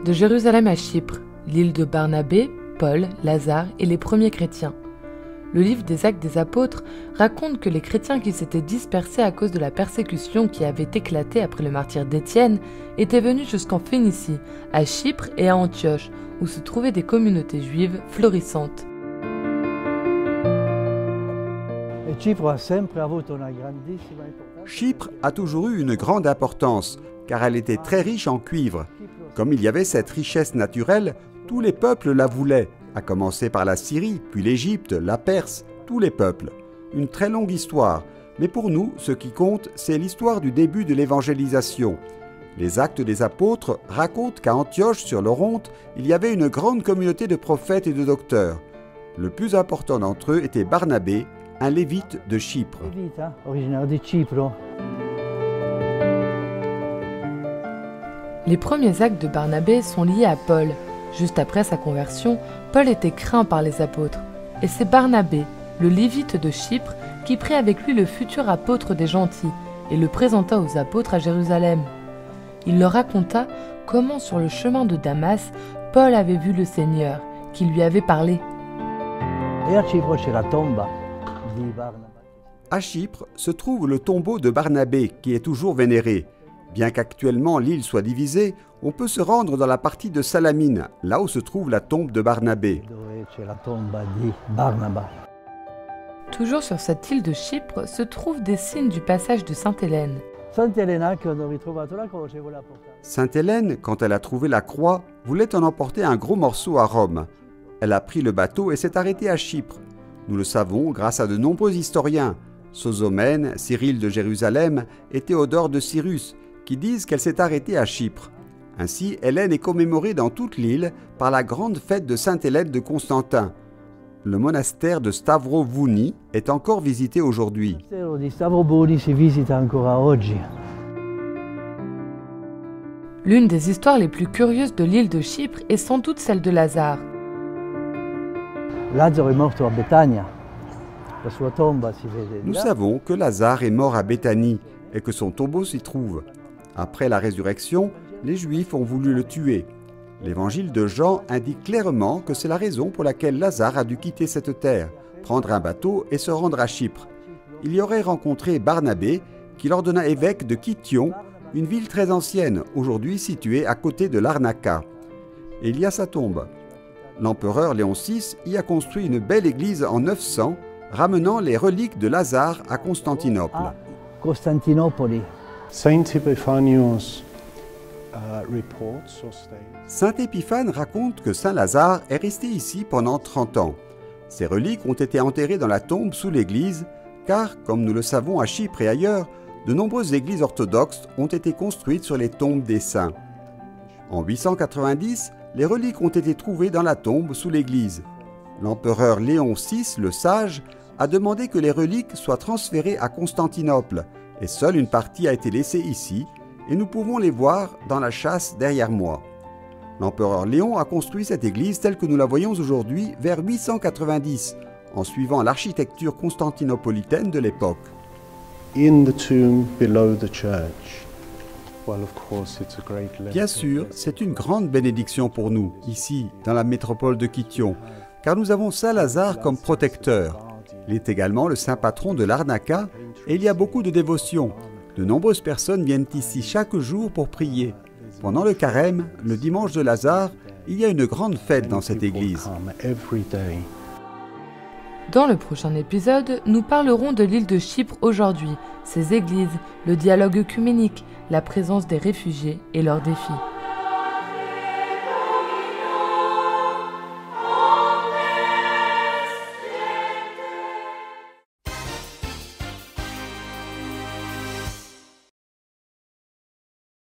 De Jérusalem à Chypre, l'île de Barnabé, Paul, Lazare et les premiers chrétiens. Le livre des Actes des Apôtres raconte que les chrétiens qui s'étaient dispersés à cause de la persécution qui avait éclaté après le martyre d'Étienne étaient venus jusqu'en Phénicie, à Chypre et à Antioche, où se trouvaient des communautés juives florissantes. Chypre a toujours eu une grande importance, car elle était très riche en cuivre. Comme il y avait cette richesse naturelle, tous les peuples la voulaient, à commencer par la Syrie, puis l'Égypte, la Perse, tous les peuples. Une très longue histoire, mais pour nous, ce qui compte, c'est l'histoire du début de l'évangélisation. Les Actes des Apôtres racontent qu'à Antioche, sur l'Oronte, il y avait une grande communauté de prophètes et de docteurs. Le plus important d'entre eux était Barnabé, un lévite de Chypre. Les premiers actes de Barnabé sont liés à Paul. Juste après sa conversion, Paul était craint par les apôtres. Et c'est Barnabé, le lévite de Chypre, qui prit avec lui le futur apôtre des gentils et le présenta aux apôtres à Jérusalem. Il leur raconta comment sur le chemin de Damas, Paul avait vu le Seigneur, qui lui avait parlé. À Chypre se trouve le tombeau de Barnabé qui est toujours vénéré. Bien qu'actuellement l'île soit divisée, on peut se rendre dans la partie de Salamine, là où se trouve la tombe de Barnabé. Toujours sur cette île de Chypre se trouvent des signes du passage de Sainte-Hélène. Sainte-Hélène, quand elle a trouvé la croix, voulait en emporter un gros morceau à Rome. Elle a pris le bateau et s'est arrêtée à Chypre. Nous le savons grâce à de nombreux historiens. Sosomène, Cyril de Jérusalem et Théodore de Cyrus, qui disent qu'elle s'est arrêtée à Chypre. Ainsi, Hélène est commémorée dans toute l'île par la grande fête de Sainte-Hélène de Constantin. Le monastère de Stavrovouni est encore visité aujourd'hui. L'une des histoires les plus curieuses de l'île de Chypre est sans doute celle de Lazare. Nous savons que Lazare est mort à Béthanie et que son tombeau s'y trouve. Après la résurrection, les Juifs ont voulu le tuer. L'évangile de Jean indique clairement que c'est la raison pour laquelle Lazare a dû quitter cette terre, prendre un bateau et se rendre à Chypre. Il y aurait rencontré Barnabé, qui l'ordonna évêque de Kition, une ville très ancienne, aujourd'hui située à côté de Larnaca. Et il y a sa tombe. L'empereur Léon VI y a construit une belle église en 900, ramenant les reliques de Lazare à Constantinople. Saint Épiphane raconte que Saint Lazare est resté ici pendant 30 ans. Ses reliques ont été enterrées dans la tombe sous l'église, car, comme nous le savons à Chypre et ailleurs, de nombreuses églises orthodoxes ont été construites sur les tombes des saints. En 890, les reliques ont été trouvées dans la tombe sous l'église. L'empereur Léon VI, le sage, a demandé que les reliques soient transférées à Constantinople, et seule une partie a été laissée ici, et nous pouvons les voir dans la châsse derrière moi. L'empereur Léon a construit cette église telle que nous la voyons aujourd'hui vers 890, en suivant l'architecture constantinopolitaine de l'époque. Bien sûr, c'est une grande bénédiction pour nous, ici, dans la métropole de Kition, car nous avons Saint Lazare comme protecteur. Il est également le saint patron de Larnaca et il y a beaucoup de dévotion. De nombreuses personnes viennent ici chaque jour pour prier. Pendant le carême, le dimanche de Lazare, il y a une grande fête dans cette église. Dans le prochain épisode, nous parlerons de l'île de Chypre aujourd'hui, ses églises, le dialogue œcuménique, la présence des réfugiés et leurs défis.